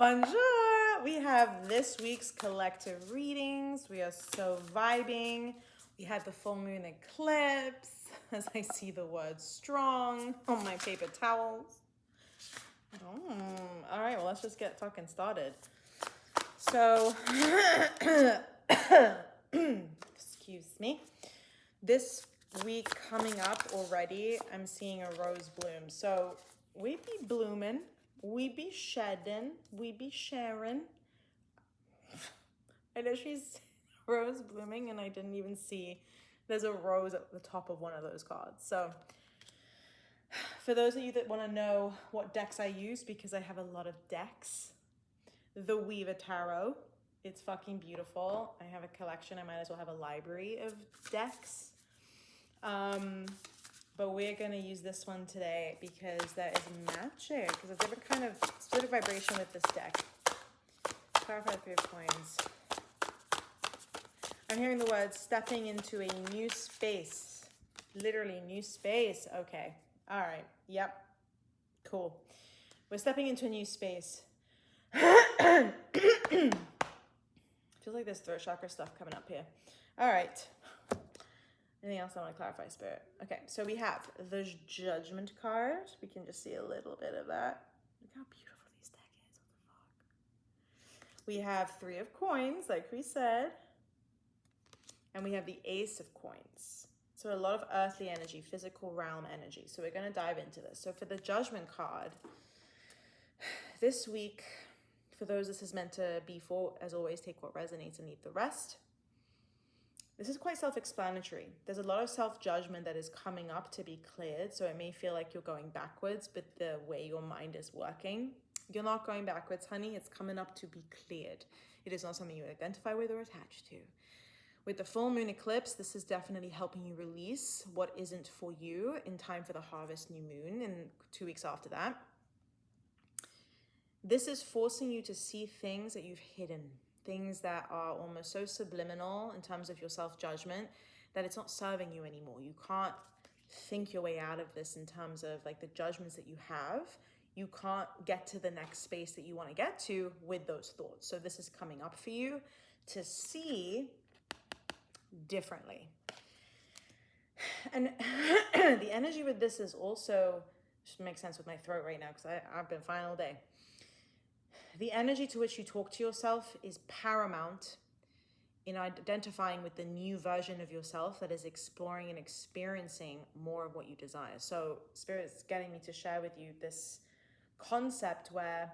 Bonjour! We have this week's collective readings. We are so vibing. We had the full moon eclipse, as I see the word strong on my paper towels. All right, well, let's just get fucking started. So, excuse me. This week coming up already, I'm seeing a rose bloom. So we be blooming, we be shedding, we be sharing. I know she's rose blooming and I didn't even see there's a rose at the top of one of those cards. So for those of you that want to know what decks I use, because I have a lot of decks, the Weaver Tarot, it's fucking beautiful. I have a collection. I might as well have a library of decks. But we're going to use this one today because that is magic. Because there's a different kind of sort of vibration with this deck. Clarify 3 of coins. I'm hearing the word stepping into a new space. Literally new space. Okay. All right. Yep. Cool. We're stepping into a new space. Feels like there's throat chakra stuff coming up here. All right. Anything else I want to clarify, Spirit? Okay, so we have the Judgment card. We can just see a little bit of that. Look how beautiful this deck is. What the fuck? We have 3 of coins, like we said. And we have the Ace of coins. So a lot of earthly energy, physical realm energy. So we're going to dive into this. So for the Judgment card, this week, for those this is meant to be for, as always, take what resonates and leave the rest. This is quite self-explanatory. There's a lot of self-judgment that is coming up to be cleared. So it may feel like you're going backwards, but the way your mind is working, you're not going backwards, honey. It's coming up to be cleared. It is not something you identify with or attach to. With the full moon eclipse, this is definitely helping you release what isn't for you in time for the harvest new moon and 2 weeks after that. This is forcing you to see things that you've hidden. Things that are almost so subliminal in terms of your self-judgment that it's not serving you anymore. You can't think your way out of this in terms of like the judgments that you have. You can't get to the next space that you want to get to with those thoughts. So this is coming up for you to see differently. And the energy with this is also, just makes sense with my throat right now because I've been fine all day. The energy to which you talk to yourself is paramount in identifying with the new version of yourself that is exploring and experiencing more of what you desire. So Spirit's getting me to share with you this concept where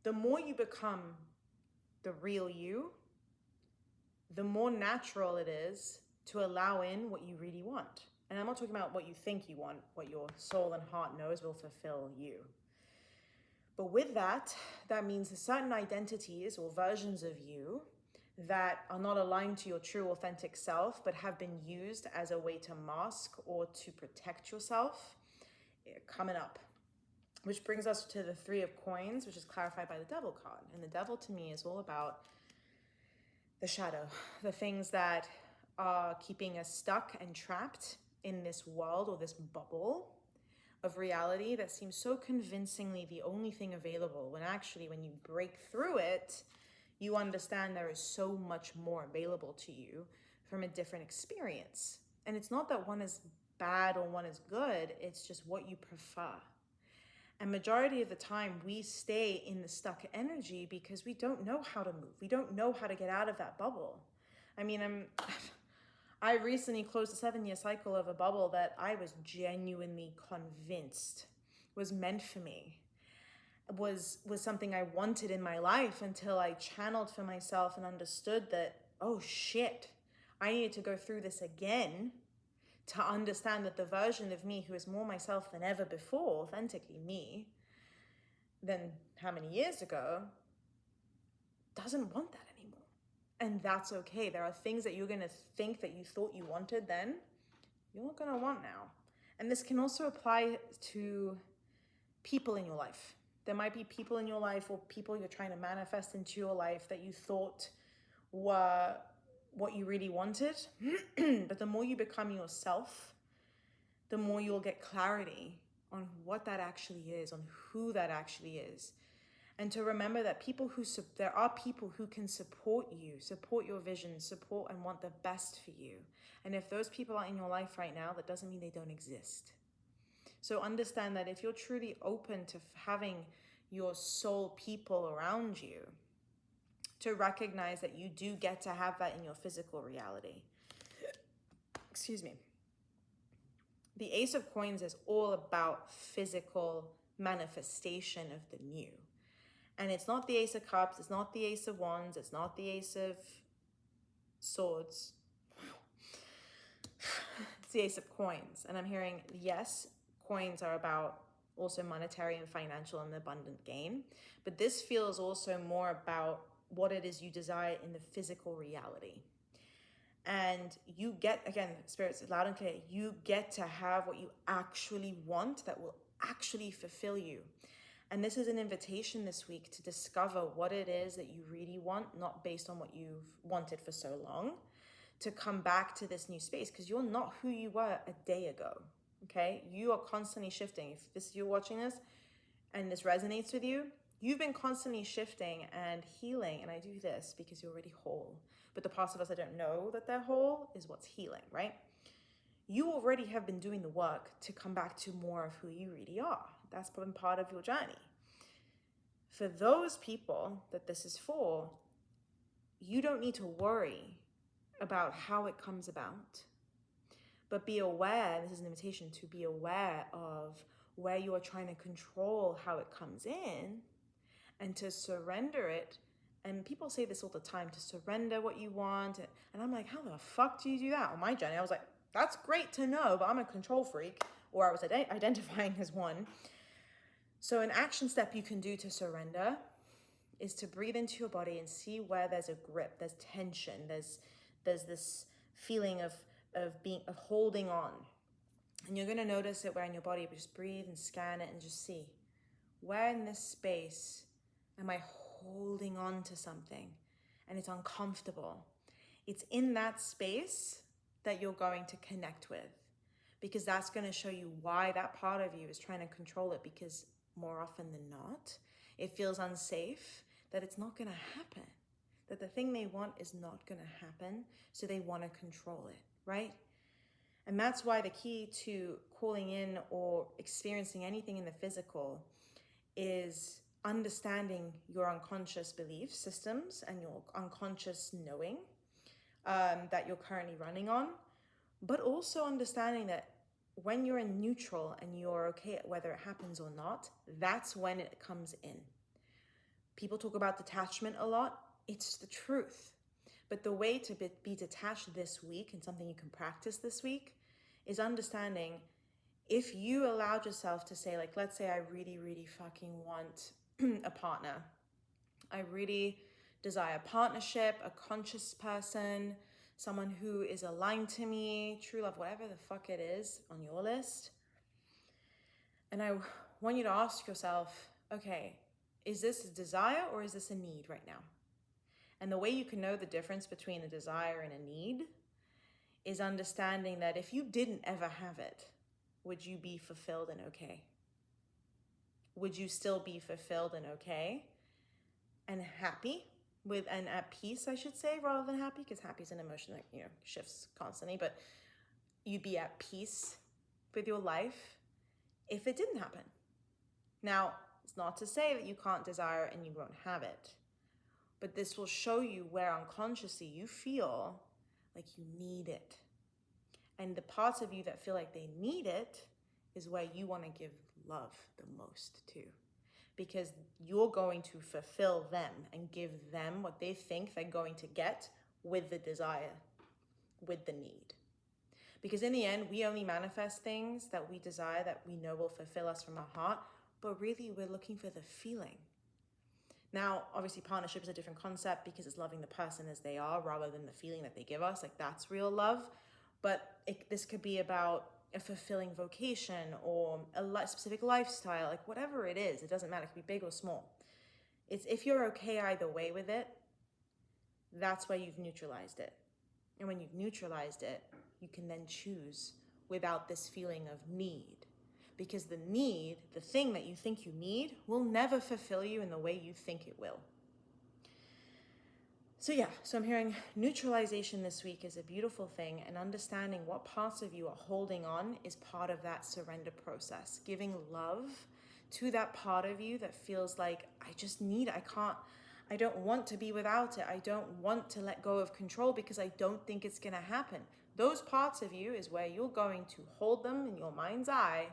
the more you become the real you, the more natural it is to allow in what you really want. And I'm not talking about what you think you want, what your soul and heart knows will fulfill you. But with that, that means certain identities or versions of you that are not aligned to your true authentic self, but have been used as a way to mask or to protect yourself, coming up. Which brings us to the 3 of coins, which is clarified by the Devil card. And the Devil to me is all about the shadow, the things that are keeping us stuck and trapped in this world or this bubble of reality that seems so convincingly the only thing available, when actually when you break through it, you understand there is so much more available to you from a different experience. And it's not that one is bad or one is good, it's just what you prefer. And majority of the time we stay in the stuck energy because we don't know how to move. We don't know how to get out of that bubble. I mean, I recently closed a 7-year cycle of a bubble that I was genuinely convinced was meant for me, was something I wanted in my life, until I channeled for myself and understood that, oh shit, I needed to go through this again to understand that the version of me who is more myself than ever before, authentically me, than how many years ago, doesn't want that anymore. And that's okay. There are things that you're going to think that you thought you wanted then, you're not going to want now. And this can also apply to people in your life. There might be people in your life or people you're trying to manifest into your life that you thought were what you really wanted. But the more you become yourself, the more you'll get clarity on what that actually is, on who that actually is. And to remember that there are people who can support you, support your vision, support and want the best for you. And if those people are in your life right now, that doesn't mean they don't exist. So understand that if you're truly open to having your soul people around you, to recognize that you do get to have that in your physical reality. Excuse me. The Ace of Coins is all about physical manifestation of the new. And it's not the Ace of Cups, it's not the Ace of Wands, it's not the Ace of Swords. It's the Ace of Coins. And I'm hearing, yes, coins are about also monetary and financial and abundant gain. But this feels also more about what it is you desire in the physical reality. And you get, again, spirits loud and clear, you get to have what you actually want that will actually fulfill you. And this is an invitation this week to discover what it is that you really want, not based on what you've wanted for so long, to come back to this new space, because you're not who you were a day ago, okay? You are constantly shifting. If you're watching this and this resonates with you, you've been constantly shifting and healing. And I do this because you're already whole. But the parts of us that don't know that they're whole is what's healing, right? You already have been doing the work to come back to more of who you really are. That's been part of your journey. For those people that this is for, you don't need to worry about how it comes about. But be aware, this is an invitation to be aware of where you are trying to control how it comes in, and to surrender it. And people say this all the time, to surrender what you want. And I'm like, how the fuck do you do that? On my journey, I was like, that's great to know, but I'm a control freak, or I was identifying as one. So an action step you can do to surrender is to breathe into your body and see where there's a grip, there's tension, there's this feeling of holding on. And you're gonna notice it where in your body, but just breathe and scan it and just see, where in this space am I holding on to something and it's uncomfortable? It's in that space that you're going to connect with, because that's going to show you why that part of you is trying to control it, because more often than not, it feels unsafe, that it's not going to happen, that the thing they want is not going to happen, so they want to control it, right? And that's why the key to calling in or experiencing anything in the physical is understanding your unconscious belief systems and your unconscious knowing that you're currently running on, but also understanding that when you're in neutral and you're okay whether it happens or not, that's when it comes in. People talk about detachment a lot. It's the truth. But the way to be detached this week, and something you can practice this week, is understanding if you allowed yourself to say, like, let's say I really, really fucking want a partner. I really desire partnership, a conscious person, someone who is aligned to me, true love, whatever the fuck it is on your list. And I want you to ask yourself, okay, is this a desire or is this a need right now? And the way you can know the difference between a desire and a need is understanding that if you didn't ever have it, would you be fulfilled and okay? Would you still be fulfilled and okay and happy with, and at peace, I should say, rather than happy, because happy is an emotion that, shifts constantly, but you'd be at peace with your life if it didn't happen. Now, it's not to say that you can't desire and you won't have it, but this will show you where unconsciously you feel like you need it. And the parts of you that feel like they need it is where you want to give love the most to, because you're going to fulfill them and give them what they think they're going to get with the desire, with the need. Because in the end, we only manifest things that we desire, that we know will fulfill us from our heart, but really we're looking for the feeling. Now, obviously partnership is a different concept because it's loving the person as they are rather than the feeling that they give us. Like, that's real love. But this could be about a fulfilling vocation or a specific lifestyle, like whatever it is, it doesn't matter. It could be big or small. It's if you're okay either way with it, that's where you've neutralized it. And when you've neutralized it, you can then choose without this feeling of need. because the need, the thing that you think you need, will never fulfill you in the way you think it will. So yeah, so I'm hearing neutralization this week is a beautiful thing, and understanding what parts of you are holding on is part of that surrender process. Giving love to that part of you that feels like, I don't want to be without it. I don't want to let go of control because I don't think it's going to happen. Those parts of you is where you're going to hold them in your mind's eye.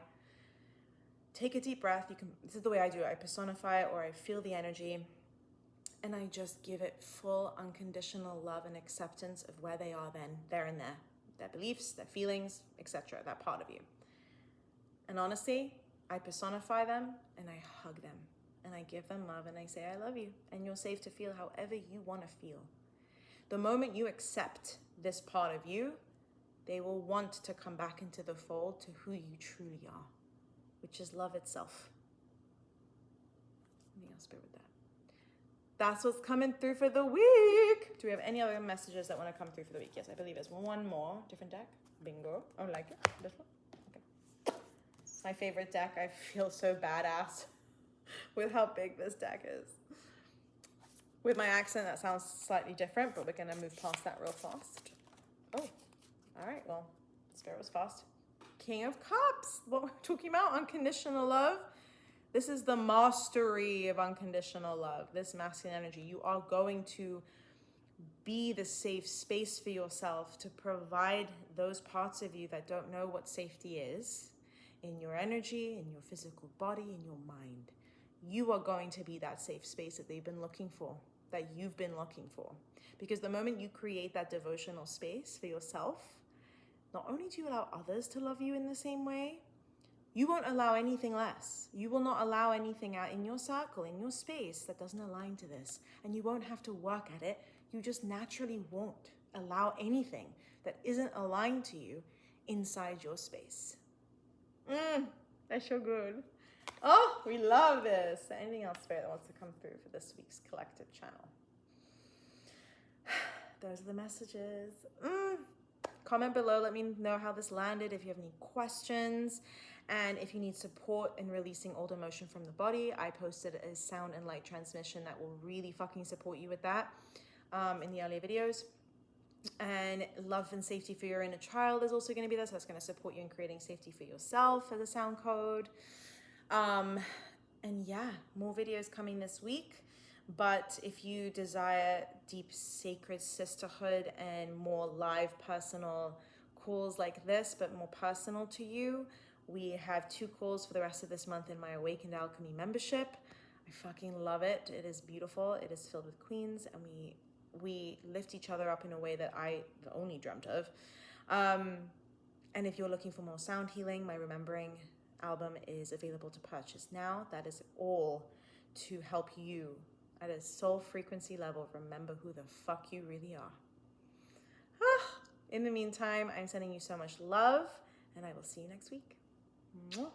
Take a deep breath. This is the way I do it. I personify it, or I feel the energy, and I just give it full unconditional love and acceptance of where they are then, there and there. Their beliefs, their feelings, etc. That part of you. And honestly, I personify them and I hug them and I give them love and I say, I love you, and you're safe to feel however you want to feel. The moment you accept this part of you, they will want to come back into the fold to who you truly are, which is love itself. Anything else with that? That's what's coming through for the week. Do we have any other messages that want to come through for the week? Yes, I believe there's one more. Different deck. Bingo. I like it. This one. Okay. My favorite deck. I feel so badass with how big this deck is. With my accent, that sounds slightly different, but we're going to move past that real fast. Oh, all right. Well, Spirit was fast. King of Cups. What we're talking about, unconditional love. This is the mastery of unconditional love, this masculine energy. You are going to be the safe space for yourself to provide those parts of you that don't know what safety is in your energy, in your physical body, in your mind. You are going to be that safe space that they've been looking for, that you've been looking for. Because the moment you create that devotional space for yourself, not only do you allow others to love you in the same way, you won't allow anything less. You will not allow anything out in your circle, in your space that doesn't align to this. And you won't have to work at it. You just naturally won't allow anything that isn't aligned to you inside your space. That's so good. Oh, we love this. Anything else, Spirit, that wants to come through for this week's collective channel? Those are the messages. Comment below. Let me know how this landed. If you have any questions. And if you need support in releasing old emotion from the body, I posted a sound and light transmission that will really fucking support you with that in the earlier videos. And love and safety for your inner child is also going to be there. So that's going to support you in creating safety for yourself as a sound code. And yeah, more videos coming this week. But if you desire deep sacred sisterhood and more live personal calls like this, but more personal to you, we have 2 calls for the rest of this month in my Awakened Alchemy membership. I fucking love it. It is beautiful. It is filled with queens, and we lift each other up in a way that I only dreamt of. And if you're looking for more sound healing, my Remembering album is available to purchase now. That is all to help you at a soul frequency level remember who the fuck you really are. In the meantime, I'm sending you so much love, and I will see you next week. Mwah.